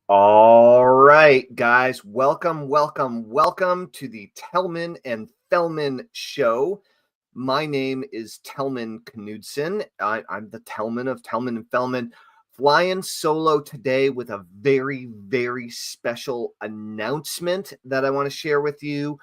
All right, guys, welcome to the Tellman and Fellman show. My name is Tellman Knudsen. I'm the Tellman of Tellman and Fellman, flying solo today with a very special announcement that I want to share with you.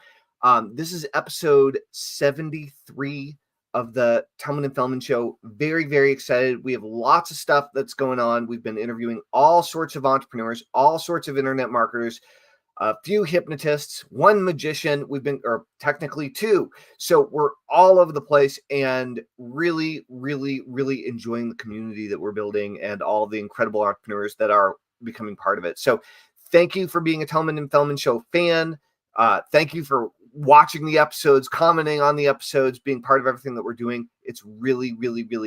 This is episode 73 of the Tellman and Fellman show. Very excited. We have lots of stuff that's going on. We've been interviewing all sorts of entrepreneurs, all sorts of internet marketers, a few hypnotists, one magician. Or technically two. So we're all over the place and really enjoying the community that we're building and all the incredible entrepreneurs that are becoming part of it. So thank you for being a Tellman and Fellman show fan. Thank you for watching the episodes, commenting on the episodes, being part of everything that we're doing. It's really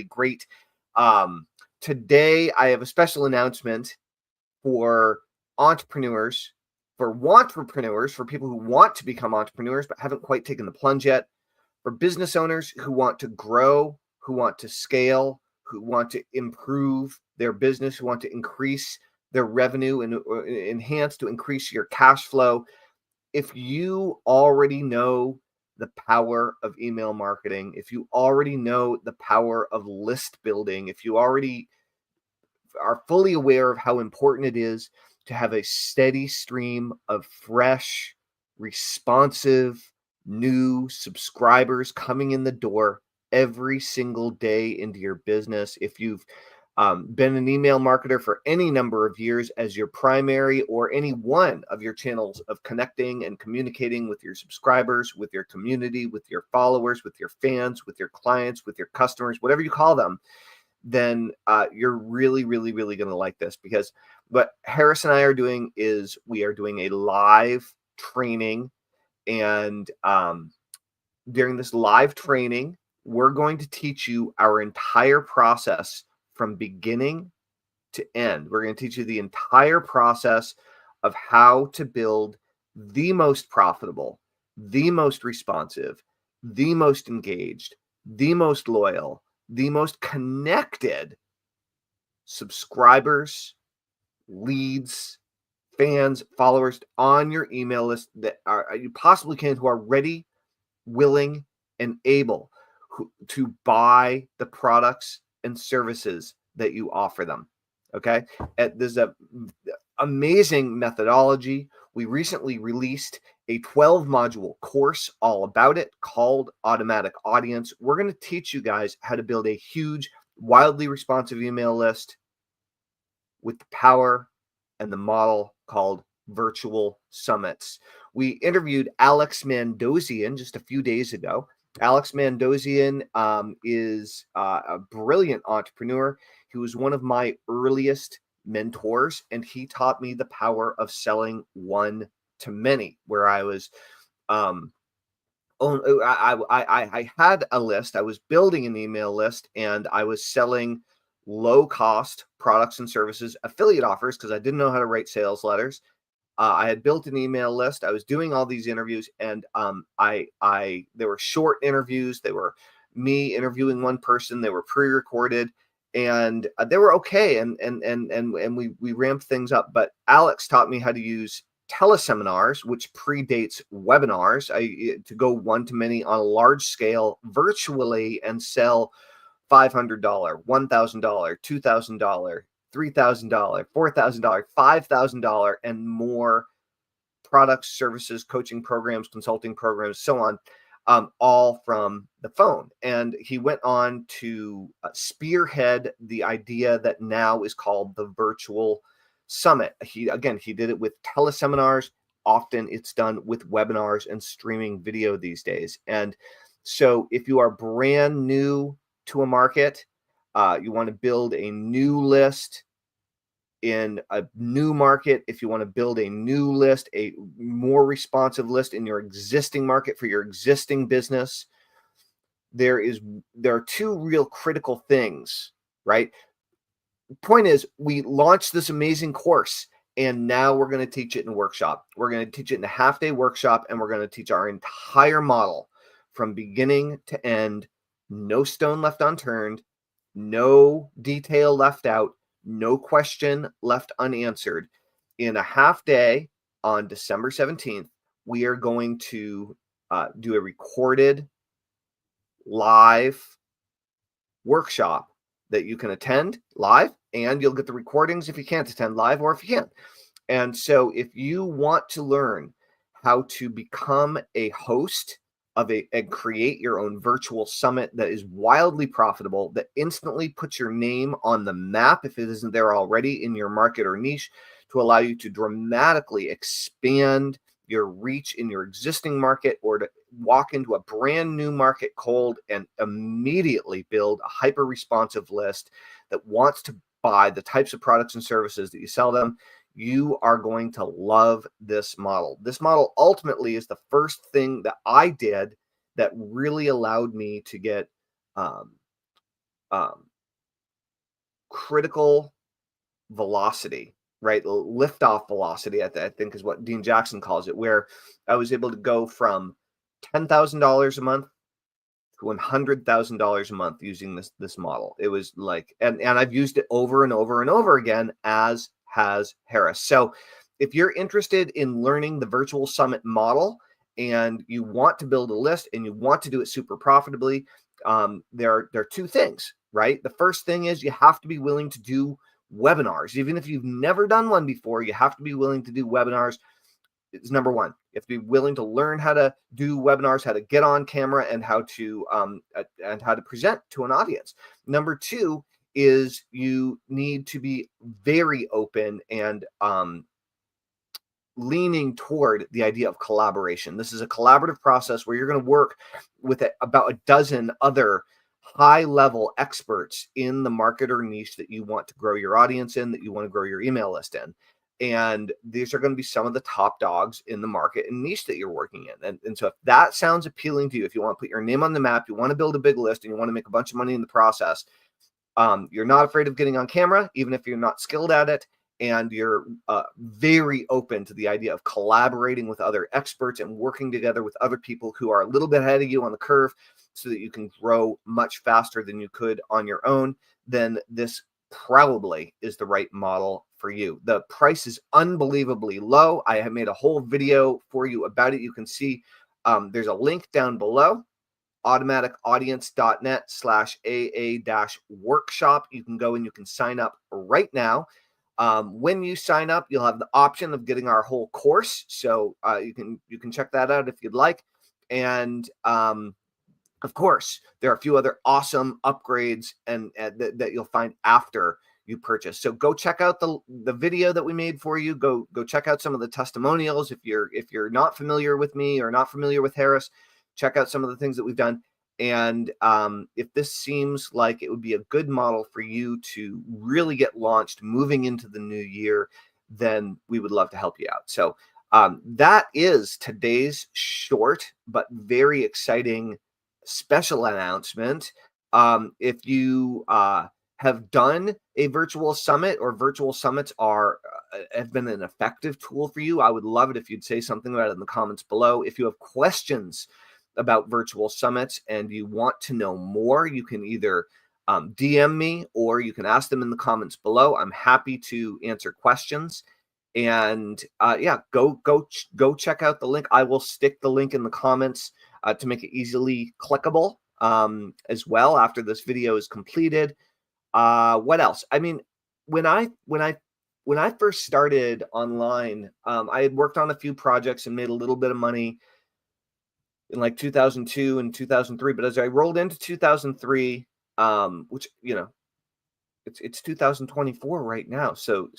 great. Today, I have a special announcement for entrepreneurs, for wantrepreneurs, for people who want to become entrepreneurs but haven't quite taken the plunge yet, for business owners who want to grow, who want to scale, who want to improve their business, who want to increase their revenue and to increase your cash flow. If you already know the power of email marketing, if you already know the power of list building, if you already are fully aware of how important it is to have a steady stream of fresh, responsive, new subscribers coming in the door every single day into your business, if you've been an email marketer for any number of years as your primary or any one of your channels of connecting and communicating with your subscribers, with your community, with your followers, with your fans, with your clients, with your customers, whatever you call them, then you're really going to like this, because what Harris and I are doing is we are doing a live training. And during this live training, we're going to teach you our entire process from beginning to end. We're going to teach you the entire process of how to build the most profitable, the most responsive, the most engaged, the most loyal, the most connected subscribers, leads, fans, followers on your email list that you possibly can, who are ready, willing, and able to buy the products and services that you offer them. Okay. There's a amazing methodology. We recently released a 12 module course all about it called Automatic Audience. We're going to teach you guys how to build a huge, wildly responsive email list with the power and the model called virtual summits. We interviewed Alex Mandossian just a few days ago. Alex Mandossian is a brilliant entrepreneur. He was one of my earliest mentors, and he taught me the power of selling one to many, where I was I had a list. I was building an email list, and I was selling low cost products and services, affiliate offers, because I didn't know how to write sales letters. I had built an email list. I was doing all these interviews, and they were short interviews. They were me interviewing one person. They were pre-recorded, and they were okay. And we ramped things up. But Alex taught me how to use teleseminars, which predates webinars, to go one to many on a large scale virtually and sell $500, $1,000, $2,000, $3,000, $4,000, $5,000, and more products, services, coaching programs, consulting programs, so on, all from the phone. And he went on to spearhead the idea that now is called the virtual summit. He did it with teleseminars. Often it's done with webinars and streaming video these days. And so if you are brand new to a market, you want to build a new list in a new market, if you want to build a new list, a more responsive list in your existing market for your existing business, there are two real critical things, right? Point is, we launched this amazing course, and now we're going to teach it in a workshop. We're going to teach it in a half-day workshop, and we're going to teach our entire model from beginning to end. No stone left unturned, no detail left out, no question left unanswered. in a half day on December 17th, we are going to do a recorded live workshop that you can attend live, and you'll get the recordings if you can't attend live or if you can. And so if you want to learn how to become a host of and create your own virtual summit that is wildly profitable, that instantly puts your name on the map if it isn't there already in your market or niche, to allow you to dramatically expand your reach in your existing market, or to walk into a brand new market cold and immediately build a hyper responsive list that wants to buy the types of products and services that you sell them, you are going to love this model. This model ultimately is the first thing that I did that really allowed me to get um, um, critical velocity, right? Liftoff velocity, I think is what Dean Jackson calls it, where I was able to go from $10,000 a month to $100,000 a month using this model. It was like, and I've used it over and over and over again, as has Harris. So if you're interested in learning the virtual summit model and you want to build a list and you want to do it super profitably, there are two things, right? The first thing is you have to be willing to do webinars. Even if you've never done one before, you have to be willing to do webinars. It's number one. You have to be willing to learn how to do webinars, how to get on camera, and how to present to an audience. Number two is you need to be very open and leaning toward the idea of collaboration. This is a collaborative process where you're going to work with about a dozen other high-level experts in the market or niche that you want to grow your audience in, that you want to grow your email list in. And these are going to be some of the top dogs in the market and niche that you're working in. And so if that sounds appealing to you, if you want to put your name on the map, you want to build a big list, and you want to make a bunch of money in the process, you're not afraid of getting on camera, even if you're not skilled at it, and you're very open to the idea of collaborating with other experts and working together with other people who are a little bit ahead of you on the curve so that you can grow much faster than you could on your own, then this probably is the right model for you. The price is unbelievably low. I have made a whole video for you about it. You can see there's a link down below, automaticaudience.net/AA-workshop. You can go and you can sign up right now. When you sign up, you'll have the option of getting our whole course. So you can check that out if you'd like. And of course, there are a few other awesome upgrades and that you'll find after you purchase. So go check out the video that we made for you. Go check out some of the testimonials. If you're not familiar with me or not familiar with Harris, check out some of the things that we've done. And if this seems like it would be a good model for you to really get launched moving into the new year, then we would love to help you out. So that is today's short but very exciting special announcement. If you have done a virtual summit, or virtual summits have been an effective tool for you, I would love it if you'd say something about it in the comments below. If you have questions about virtual summits and you want to know more, you can either DM me or you can ask them in the comments below. I'm happy to answer questions. And yeah, go check out the link. I will stick the link in the comments to make it easily clickable as well after this video is completed. What else? I mean, when I first started online, I had worked on a few projects and made a little bit of money in like 2002 and 2003. But as I rolled into 2003, which, it's 2024 right now. So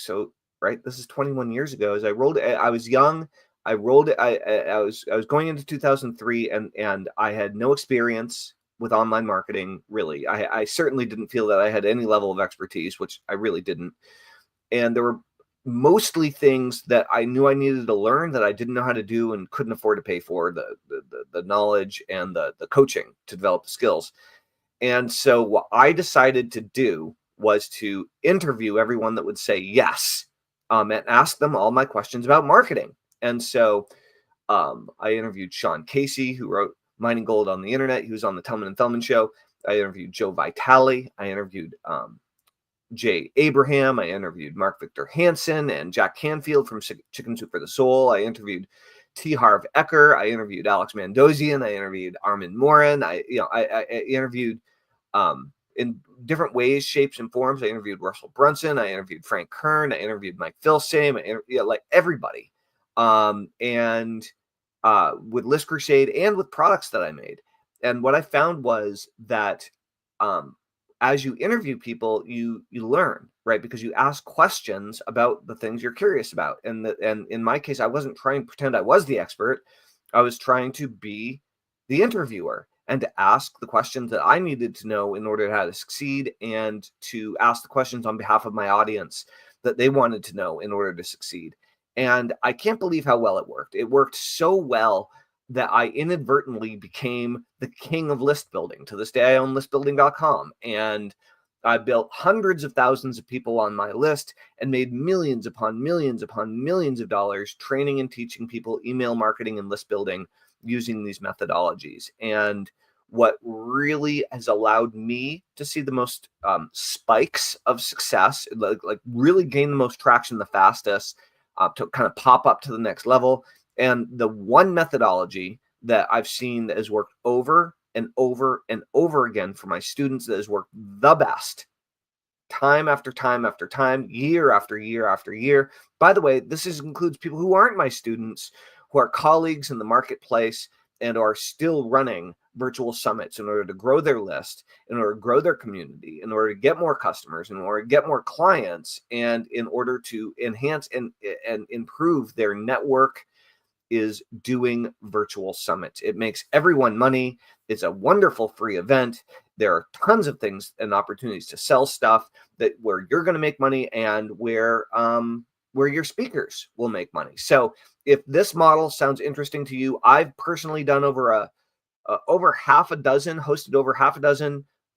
right, this is 21 years ago. As I rolled, I was young. I rolled it. I was going into 2003, and I had no experience with online marketing. Really, I certainly didn't feel that I had any level of expertise, which I really didn't. And there were mostly things that I knew I needed to learn that I didn't know how to do and couldn't afford to pay for the knowledge and the coaching to develop the skills. And so what I decided to do was to interview everyone that would say yes, and ask them all my questions about marketing. And so I interviewed Sean Casey, who wrote Mining Gold on the Internet. He was on the Tellman Fellman show. I interviewed Joe Vitale. I interviewed Jay Abraham. I interviewed Mark Victor Hansen and Jack Canfield from Chicken Soup for the Soul. I interviewed T. Harv Eker. I interviewed Alex Mandossian. I interviewed Armin Morin. I interviewed in different ways, shapes, and forms. I interviewed Russell Brunson. I interviewed Frank Kern. I interviewed Mike Filsame. Like everybody. And with List Crusade and with products that I made. And what I found was that as you interview people, you learn, right? Because you ask questions about the things you're curious about. And in my case, I wasn't trying to pretend I was the expert. I was trying to be the interviewer and to ask the questions that I needed to know in order to succeed, and to ask the questions on behalf of my audience that they wanted to know in order to succeed. And I can't believe how well it worked. It worked so well that I inadvertently became the king of list building. To this day, I own listbuilding.com, and I built hundreds of thousands of people on my list and made millions upon millions upon millions of dollars training and teaching people email marketing and list building using these methodologies. And what really has allowed me to see the most spikes of success, like really gain the most traction the fastest, to kind of pop up to the next level. And the one methodology that I've seen that has worked over and over and over again for my students, that has worked the best time after time after time, year after year after year. By the way, this includes people who aren't my students, who are colleagues in the marketplace and are still running virtual summits in order to grow their list, in order to grow their community, in order to get more customers, in order to get more clients, and in order to enhance and improve their network, is doing virtual summits. It makes everyone money. It's a wonderful free event. There are tons of things and opportunities to sell stuff where you're going to make money, and where your speakers will make money. So if this model sounds interesting to you, I've personally done hosted over half a dozen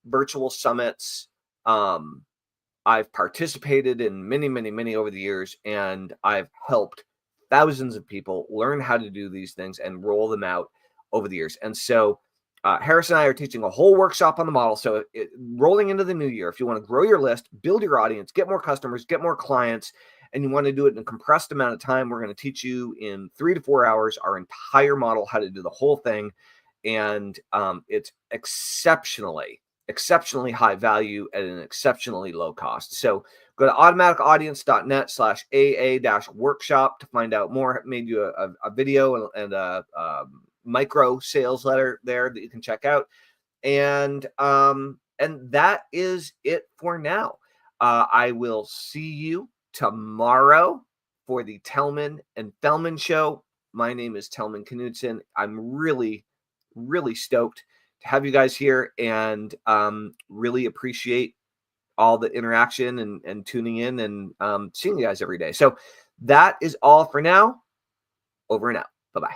virtual summits. I've participated in many, many, many over the years, and I've helped thousands of people learn how to do these things and roll them out over the years. And so Harris and I are teaching a whole workshop on the model. So rolling into the new year, if you want to grow your list, build your audience, get more customers, get more clients, and you want to do it in a compressed amount of time, we're going to teach you in 3 to 4 hours our entire model, how to do the whole thing. And it's exceptionally high value at an exceptionally low cost. So go to automaticaudience.net/AA-workshop to find out more. I made you a video and a micro sales letter there that you can check out. And that is it for now. I will see you tomorrow for the Tellman and Fellman show. My name is Tellman Knudsen. I'm really, really stoked to have you guys here, and really appreciate all the interaction and tuning in and seeing you guys every day. So that is all for now. Over and out. Bye-bye.